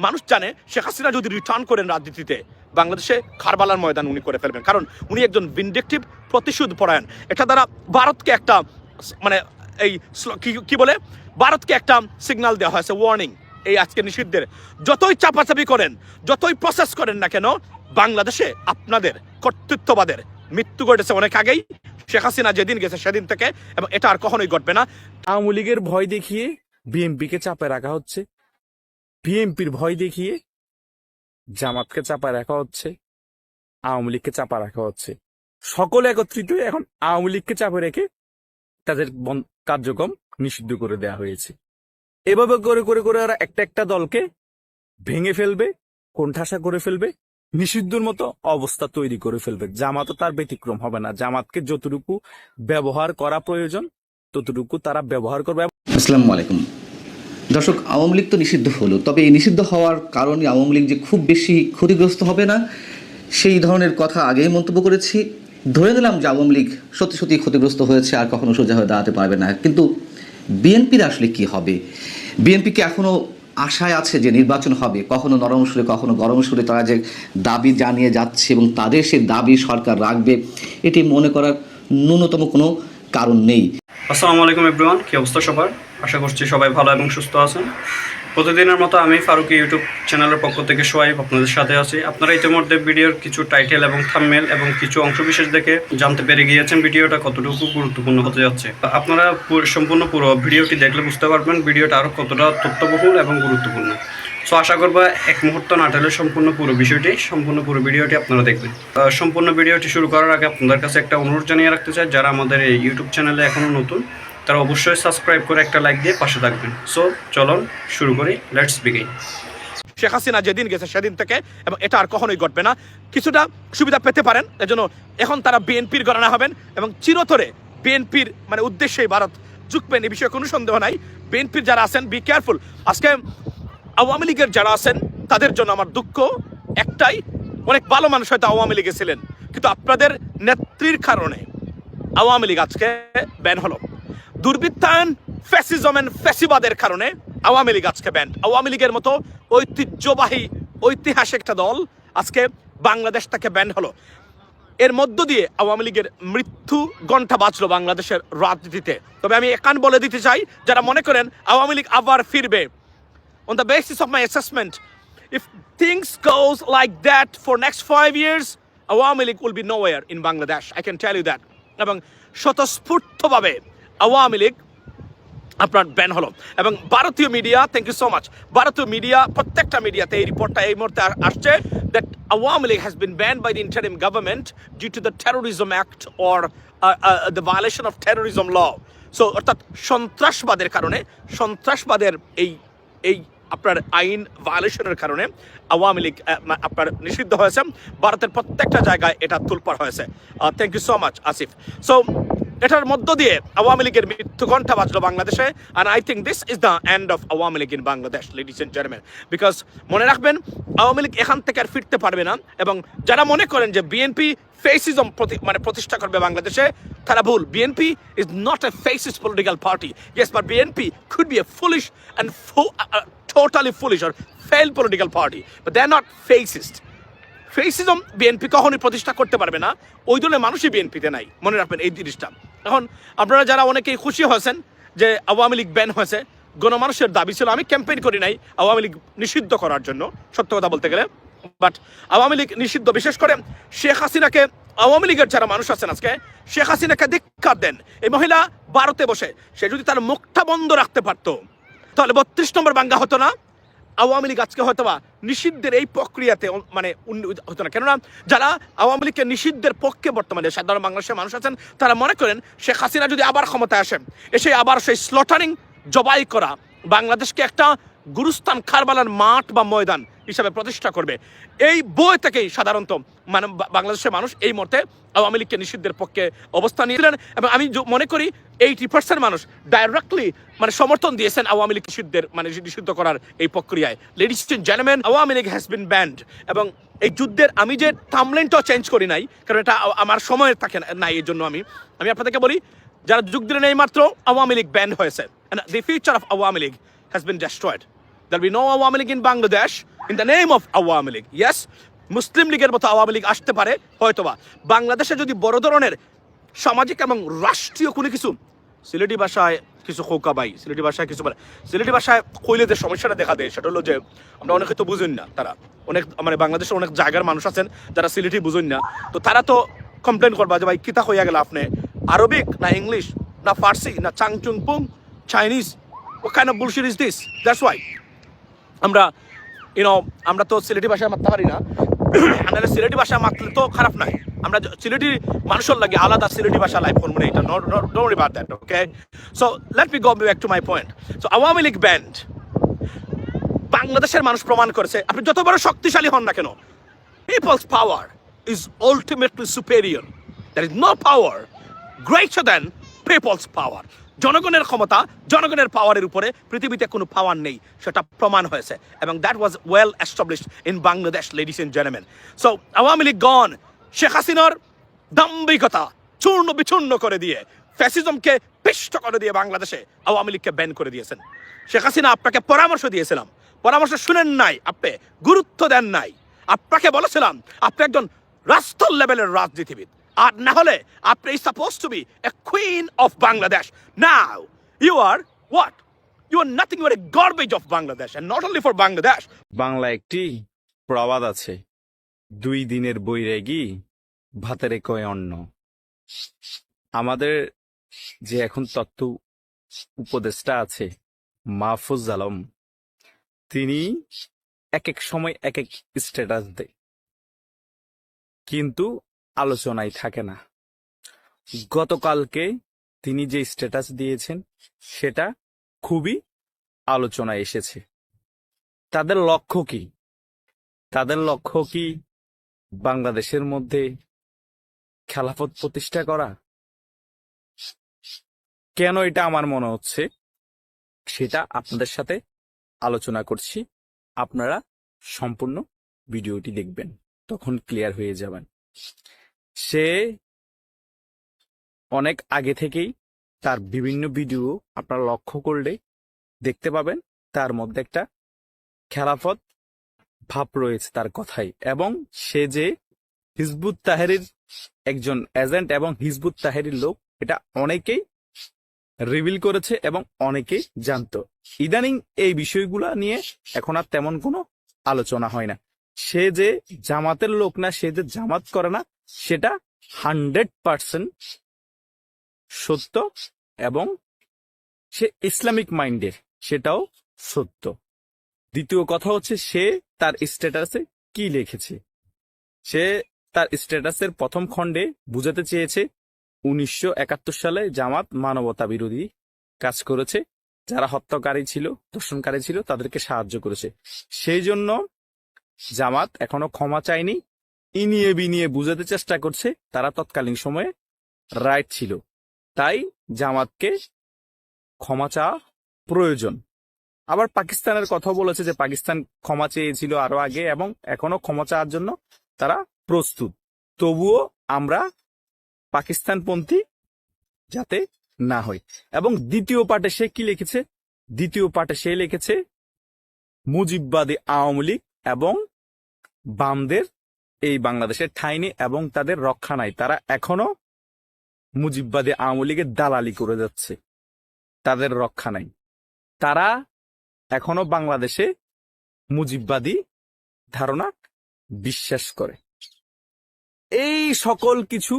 মানুষ জানে শেখ হাসিনা যদি রিটার্ন করেন রাজনীতিতে বাংলাদেশে কারবালার ময়দান উনি করে ফেলবেন, কারণ উনি একজন ভিনডিকটিভ প্রতিশোধ পরায়ণ। এটা দ্বারা ভারতকে একটা মানে এই কি বলে ভারতকে একটা সিগন্যাল দেওয়া হয়েছে, ওয়ার্নিং। এই আজকে নিষিদ্ধের যতই চাপাচাপি করেন, যতই প্রসেস করেন না কেন, বাংলাদেশে আপনাদের কর্তৃত্ববাদের মৃত্যু ঘটেছে অনেক আগেই। শেখ হাসিনা যেদিন গেছে সেদিন থেকে, এবং এটা আর কখনোই ঘটবে না। আওয়ামী লীগের ভয় দেখিয়ে বিএনপিকে চাপে রাখা হচ্ছে, বিএনপির ভয় দেখিয়ে জামাতকে চাপা রাখা হচ্ছে, আওয়ামী লীগকে চাপা রাখা হচ্ছে। সকলে একত্রিত এখন আওয়ামী লীগকে চাপে রেখে তাদের কার্যক্রম নিষিদ্ধ করে দেওয়া হয়েছে। এভাবে করে করে করে ওরা একটা একটা দলকে ভেঙে ফেলবে, কোণঠাসা করে ফেলবে, নিষিদ্ধর মতো অবস্থা তৈরি করে ফেলবে। জামাতও তার ব্যতিক্রম হবে না। জামাতকে যতটুকু ব্যবহার করা প্রয়োজন ততটুকু তারা ব্যবহার করবে। আসসালামু আলাইকুম দর্শক, আওয়ামী লীগ তো নিষিদ্ধ হলো, তবে এই নিষিদ্ধ হওয়ার কারণে আওয়ামী লীগ যে খুব বেশি ক্ষতিগ্রস্ত হবে না সেই ধরনের কথা আগেই মন্তব্য করেছি। ধরে নিলাম যে আওয়ামী লীগ সত্যি সত্যি ক্ষতিগ্রস্ত হয়েছে, আর কখনো সোজা হয়ে দাঁড়াতে পারবে না। কিন্তু বিএনপির আসলে কি হবে? বিএনপিকে এখনও আশায় আছে যে নির্বাচন হবে, কখনো নরম সুরে কখনো গরম সুরে তারা যে দাবি জানিয়ে যাচ্ছে এবং তাদের সেই দাবি সরকার রাখবে, এটি মনে করার ন্যূনতম কোনো কারণ নেই। আসসালামু আলাইকুম এভরিওয়ান, কি অবস্থা সবার? আশা করছি সবাই ভালো এবং সুস্থ আছেন। প্রতিদিনের মতো আমি ফারুকি ইউটিউব চ্যানেলের পক্ষ থেকে সোয়াইব আপনাদের সাথে আছি। আপনারা ইতিমধ্যে ভিডিওর কিছু টাইটেল এবং থাম্বনেল এবং কিছু অংশবিশেষ দেখে জানতে পেরে গিয়েছেন ভিডিওটা কতটুকু গুরুত্বপূর্ণ হতে যাচ্ছে। আপনারা সম্পূর্ণ পুরো ভিডিওটি দেখলে বুঝতে পারবেন ভিডিওটা আরও কতটা তথ্যবহুল এবং গুরুত্বপূর্ণ। সো আশা করবো এক মুহূর্ত না টেলে সম্পূর্ণ পুরো ভিডিওটি আপনারা দেখবেন। সম্পূর্ণ ভিডিওটি শুরু করার আগে আপনাদের কাছে একটা অনুরোধ জানিয়ে রাখতে চাই, যারা আমাদের এই ইউটিউব চ্যানেলে এখনও নতুন তারা অবশ্যই সাবস্ক্রাইব করে একটা লাইক দিয়ে পাশে থাকবেন। সো চলুন শুরু করি, লেটস বিগিন। শেখ হাসিনা যেদিন গেছে সেদিন থেকে, এবং এটা আর কখনোই ঘটবে না। কিছুটা সুবিধা পেতে পারেন, এজন্য এখন তারা বিএনপির গণনা হবেন এবং চিরতরে বিএনপির মানে উদ্দেশ্যেই ভারত ঝুঁকবেন, এই বিষয়ে কোনো সন্দেহ নাই। বিএনপির যারা আছেন বি কেয়ারফুল। আজকে আওয়ামী লীগের যারা আছেন তাদের জন্য আমার দুঃখ একটাই, অনেক ভালো মানুষ হয়তো আওয়ামী লীগে ছিলেন, কিন্তু আপনাদের নেত্রীর কারণে আওয়ামী লীগ আজকে ব্যান হলো। দুর্বৃত্তায়ন, ফ্যাসিজম এন্ড ফ্যাসিবাদের কারণে আওয়ামী লীগ আজকে ব্যান। আওয়ামী লীগের মতো ঐতিহ্যবাহী ঐতিহাসিক একটা দল আজকে বাংলাদেশ থেকে ব্যান হলো। এর মধ্য দিয়ে আওয়ামী লীগের মৃত্যু ঘণ্টা বাজলো বাংলাদেশের রাজনীতিতে। তবে আমি একান বলে দিতে চাই, যারা মনে করেন আওয়ামী লীগ আবার ফিরবে, on the basis of my assessment, if things goes like that for next 5 years, Awami League will be nowhere in Bangladesh. I can tell you that. এবং স্বতঃস্ফূর্তভাবে আওয়ামী লীগ আপনার ব্যান হলো। এবং ভারতীয় media, thank you so much, ভারতীয় media প্রত্যেকটা মিডিয়াতে এই রিপোর্টটা এই মুহূর্তে আসছে that Awami League has been banned by the interim government due to the terrorism act or the violation of terrorism law. So অর্থাৎ সন্ত্রাসবাদের কারণে, সন্ত্রাসবাদের এই আপনার আইন ভায়োলেশনের কারণে আওয়ামী লীগ আপনার নিষিদ্ধ হয়েছে। ভারতের প্রত্যেকটা জায়গায় এটা তোলপাড় হয়েছে। Thank you so much Asif. So এটার মধ্য দিয়ে আওয়ামী লীগের মৃত্যু ঘণ্টা বাজলো বাংলাদেশে। And I think this is the end of Awami League in Bangladesh, ladies and gentleman. Because মনে রাখবেন, আওয়ামী লীগ এখান থেকে আর ফিরতে পারবে না। এবং যারা মনে করেন যে বিএনপি ফেসিজম প্রতিষ্ঠা করবে বাংলাদেশে, তারা ভুল। BNP is not a fascist political party. Yes, but BNP could B a foolish and totally foolish or failed political party, but they are not fascist. Fascism BNP কখনোই প্রতিষ্ঠা করতে পারবে না, ওই দলের মানুষই বিএনপিতে নাই, মনে রাখবেন এই জিনিসটা। এখন আপনারা যারা অনেকেই খুশি হয়েছেন যে আওয়ামী লীগ ব্যান হয়েছে, গণমানুষের দাবি ছিল, আমি ক্যাম্পেইন করি নাই আওয়ামী লীগ নিষিদ্ধ করার জন্য, সত্য কথা বলতে গেলে, বাট আওয়ামী লীগ নিষিদ্ধ, বিশেষ করে শেখ হাসিনাকে, আওয়ামী লীগের যারা মানুষ আছেন আজকে শেখ হাসিনাকে ধিক্কার দেন। এই মহিলা ভারতে বসে সে যদি তার মুখটা বন্ধ রাখতে পারতো তাহলে 32 নম্বর বাঙ্গা হতো না, আওয়ামী লীগ আজকে হয়তো বা নিষিদ্ধের এই প্রক্রিয়াতে মানে হতো না। কেননা যারা আওয়ামী লীগকে নিষিদ্ধের পক্ষে বর্তমানে সাধারণ বাংলাদেশের মানুষ আছেন, তারা মনে করেন শেখ হাসিনা যদি আবার ক্ষমতায় আসেন, এসে আবার সেই স্লটারিং জবাই করা বাংলাদেশকে একটা গুরুস্থান, কারবালার মাঠ বা ময়দান হিসাবে প্রতিষ্ঠা করবে। এই বই থেকেই সাধারণত মানে বাংলাদেশের মানুষ এই মুহূর্তে আওয়ামী লীগকে নিষিদ্ধের পক্ষে অবস্থান নিয়েছিলেন। এবং আমি মনে করি 80% মানুষ ডাইরেক্টলি মানে সমর্থন দিয়েছেন আওয়ামী লীগ নিষিদ্ধ করার এই প্রক্রিয়ায়। Ladies and gentleman, Awami League has been banned. এবং এই যুদ্ধের আমি যে থাম্বনেলটাও চেঞ্জ করি নাই, কারণ এটা আমার সময় থাকে নাই, এই জন্য আমি আপনাদেরকে বলি, যারা যুগ দিলেন এই মাত্র আওয়ামী লীগ ব্যান্ড হয়েছে, the future of Awami League has been destroyed. There'll be no Awami League in Bangladesh in the name of Awami League. Yes, মুসলিম লীগের মতো আওয়ামী লীগ আসতে পারে হয়তোবা। বাংলাদেশে যদি বড় ধরনের সামাজিক এবং রাষ্ট্রীয় কোনো কিছু, সিলেটি ভাষায় কিছু খোকাবাই, সিলেটি ভাষায় কিছু বলে, সিলেটি ভাষায় কইলে যে সমস্যাটা দেখা দেয় সেটা হলো যে আমরা অনেকে তো বুঝুন না, তারা অনেক মানে বাংলাদেশের অনেক জায়গার মানুষ আছেন যারা সিলেটি বুঝুন না, তো তারা তো কমপ্লেন করবা যে ভাই কিতা হইয়া গেল আপনি, আরবিক না ইংলিশ না ফার্সি না চাংচুং পুং Chinese, what kind of bullshit is this? That's why আমরা আমরা তো সিলেটি ভাষায় মারতে পারি না। আমরা সিলেটি ভাষায় মারলে তো খারাপ নাই, আমরা সিলেটি মানুষের লাগে আলাদা সিলেটি ভাষা লাইভ করবো না, এটা don't worry about that, okay? So let me go back to my point. So Awami League band, বাংলাদেশের মানুষ প্রমাণ করেছে আপনি যত বড় শক্তিশালী হন না কেন, people's power is ultimately superior. There is no power greater than people's power. জনগণের ক্ষমতা, জনগণের পাওয়ারের উপরে পৃথিবীতে কোনো পাওয়ার নেই, সেটা প্রমাণ হয়েছে, এবং that was well established in Bangladesh, ladies and gentleman. So Awami League গণ শেখ হাসিনার দাম্ভিকতা চূর্ণ বিচূর্ণ করে দিয়ে, ফ্যাসিজমকে পিষ্ট করে দিয়ে বাংলাদেশে আওয়ামী লীগকে ব্যান করে দিয়েছেন। শেখ হাসিনা আপনাকে পরামর্শ দিয়েছিলাম, পরামর্শ শুনেন নাই, আপনি গুরুত্ব দেন নাই। আপনাকে বলেছিলাম আপনি একজন রাষ্ট্র লেভেলের রাজনীতিবিদ, আর না হলে আপনি suppose to be a queen of Bangladesh. Now you are what? You are nothing, you are a garbage of Bangladesh, and not only for Bangladesh. Bangla একটি প্রবাদ আছে, 2 দিনের বৈরাগী ভাতের কয় অন্ন। আমাদের যে এখন তত্ত্ব উপদেষ্টা আছে মাহফুজ আলম, তিনি এক এক সময় এক এক স্ট্যাটাস দেয়, কিন্তু আলোচনায় থাকে না। গতকালকে তিনি যে স্ট্যাটাস দিয়েছেন সেটা খুবই আলোচনায় এসেছে। তাদের লক্ষ্য কি? তাদের লক্ষ্য কি বাংলাদেশের মধ্যে খেলাফত প্রতিষ্ঠা করা? কেন এটা আমার মনে হচ্ছে সেটা আপনাদের সাথে আলোচনা করছি। আপনারা সম্পূর্ণ ভিডিওটি দেখবেন, তখন ক্লিয়ার হয়ে যাবেন। সে অনেক আগে থেকেই তার বিভিন্ন ভিডিও আপনারা লক্ষ্য করলে দেখতে পাবেন তার মধ্যে একটা খেলাফত ভাব রয়েছে তার কথাই, এবং সে যে হিজবুত তাহরির একজন এজেন্ট এবং হিজবুত তাহরির লোক, এটা অনেকেই রিভিল করেছে এবং অনেকেই জানতো। ইদানিং এই বিষয়গুলা নিয়ে এখন আর তেমন কোনো আলোচনা হয় না। সে যে জামাতের লোক না, সে যে জামাত করে না, সেটা 100% সত্য, এবং সে ইসলামিক মাইন্ডের, সেটাও সত্য। দ্বিতীয় কথা হচ্ছে সে তার স্ট্যাটাসে কি লিখেছে। সে তার স্ট্যাটাসের প্রথম খণ্ডে বুঝাতে চেয়েছে 1971 সালে জামাত মানবতা বিরোধী কাজ করেছে, যারা হত্যাকারী ছিল, ধর্ষণকারী ছিল, তাদেরকে সাহায্য করেছে। সেই জন্য জামাত এখনো ক্ষমা চায়নি, ইনিয়ে বিনিয়ে বুঝাতে চেষ্টা করছে তারা তৎকালীন সময়ে রাইট ছিল, তাই জামাতকে ক্ষমা চাওয়া প্রয়োজন। আবার পাকিস্তানের কথা বলেছে যে পাকিস্তান ক্ষমা চেয়েছিল আরো আগে এবং এখনো ক্ষমা চাওয়ার জন্য তারা প্রস্তুত। তবুও আমরা পাকিস্তানপন্থী যাতে না হয়। এবং দ্বিতীয় পার্টে সে কি লিখেছে? দ্বিতীয় পার্টে সে লিখেছে মুজিববাদী আওয়ামী লীগ এবং বামদের এই বাংলাদেশের ঠাঁই নেই এবং তাদের রক্ষা নাই। তারা এখনো মুজিববাদী আওয়ামী লীগের দালালি করে যাচ্ছে, তাদের রক্ষা নাই। তারা এখনো বাংলাদেশে মুজিববাদী ধারণা বিশ্বাস করে। এই সকল কিছু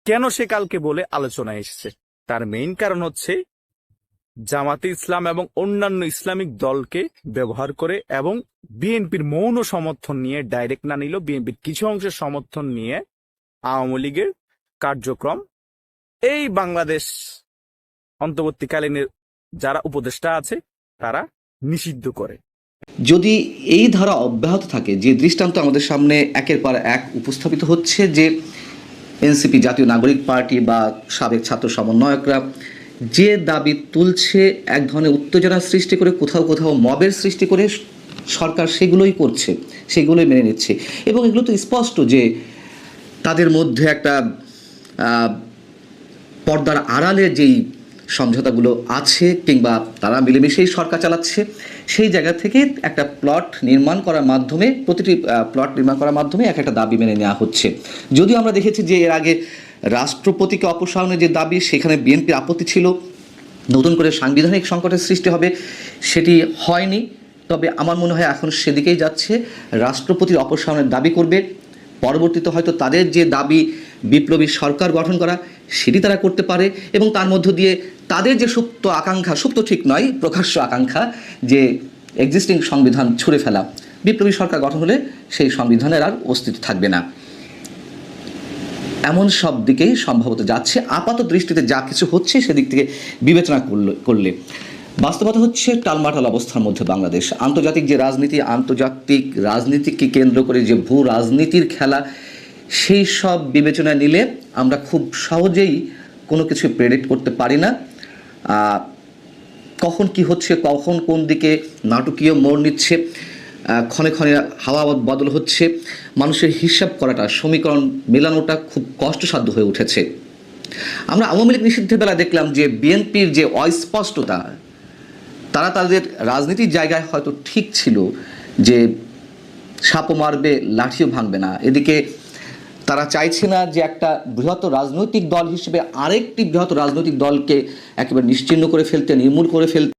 কেন সে কালকে বলে আলোচনায় এসেছে, তার মেইন কারণ হচ্ছে জামাতে ইসলাম এবং অন্যান্য ইসলামিক দলকে ব্যবহার করে এবং বিএনপির মৌন সমর্থন নিয়ে, ডাইরেক্ট না নিল বিএনপির কিছু অংশের সমর্থন নিয়ে আওয়ামী লীগের কার্যক্রম এই বাংলাদেশ অন্তর্বর্তীকালীনের যারা উপদেষ্টা আছে তারা নিষিদ্ধ করে। যদি এই ধারা অব্যাহত থাকে, যে দৃষ্টান্ত আমাদের সামনে একের পর এক উপস্থাপিত হচ্ছে, যে এনসিপি জাতীয় নাগরিক পার্টি বা সাবেক ছাত্র সমন্বয়করা যে দাবি তুলছে, এক ধরনের উত্তেজনা সৃষ্টি করে, কোথাও কোথাও মবের সৃষ্টি করে, সরকার সেগুলোই করছে, সেগুলোই মেনে নিচ্ছে। এবং এগুলো তো স্পষ্ট যে তাদের মধ্যে একটা পর্দার আড়ালে যেই সমঝোতাগুলো আছে, কিংবা তারা মিলেমিশেই সরকার চালাচ্ছে, সেই জায়গা থেকে একটা প্লট নির্মাণ করার মাধ্যমে প্রতিটি প্লট নির্মাণ করার মাধ্যমে এক একটা দাবি মেনে নেওয়া হচ্ছে। যদিও আমরা দেখেছি যে এর আগে রাষ্ট্রপতিকে অপসারণের যে দাবি, সেখানে বিএনপির আপত্তি ছিল, নতুন করে সাংবিধানিক সংকটের সৃষ্টি হবে, সেটি হয়নি। তবে আমার মনে হয় এখন সেদিকেই যাচ্ছে, রাষ্ট্রপতির অপসারণের দাবি করবে। পরবর্তীতে হয়তো তাদের যে দাবি বিপ্লবী সরকার গঠন করা, সেটি তারা করতে পারে, এবং তার মধ্য দিয়ে তাদের যে সুপ্ত আকাঙ্ক্ষা, সুপ্ত ঠিক নয়, প্রকাশ্য আকাঙ্ক্ষা যে এক্সিস্টিং সংবিধান ছুঁড়ে ফেলা, বিপ্লবী সরকার গঠন হলে সেই সংবিধানের আর অস্তিত্ব থাকবে না। এমন সব দিকেই সম্ভবত যাচ্ছে আপাত দৃষ্টিতে, যা কিছু হচ্ছে সেদিক থেকে বিবেচনা করলে। বাস্তবতা হচ্ছে টালমাটাল অবস্থার মধ্যে বাংলাদেশ। আন্তর্জাতিক যে রাজনীতি, আন্তর্জাতিক রাজনীতিকে কেন্দ্র করে যে ভূ রাজনীতির খেলা, সেই সব বিবেচনা নিলে আমরা খুব সহজেই কোনো কিছু প্রেডিক্ট করতে পারি না। কখন কি হচ্ছে, কখন কোন দিকে নাটকীয় মোড় নিচ্ছে, ক্ষণে ক্ষণে হাওয়া বদল হচ্ছে, মানুষের হিসাব করাটা, সমীকরণ মেলানোটা খুব কষ্টসাধ্য হয়ে উঠেছে। আমরা আওয়ামী লীগ নিষিদ্ধের বেলা দেখলাম যে বিএনপির যে অস্পষ্টতা, তারা তাদের রাজনীতির জায়গায় হয়তো ঠিক ছিল যে সাপও মারবে লাঠিও ভাঙবে না। এদিকে তারা চাইছে না যে একটা বৃহত্তর রাজনৈতিক দল হিসেবে আরেকটি বৃহত্তর রাজনৈতিক দলকে একেবারে নিশ্চিহ্ন করে ফেলতে, নির্মূল করে ফেলতে।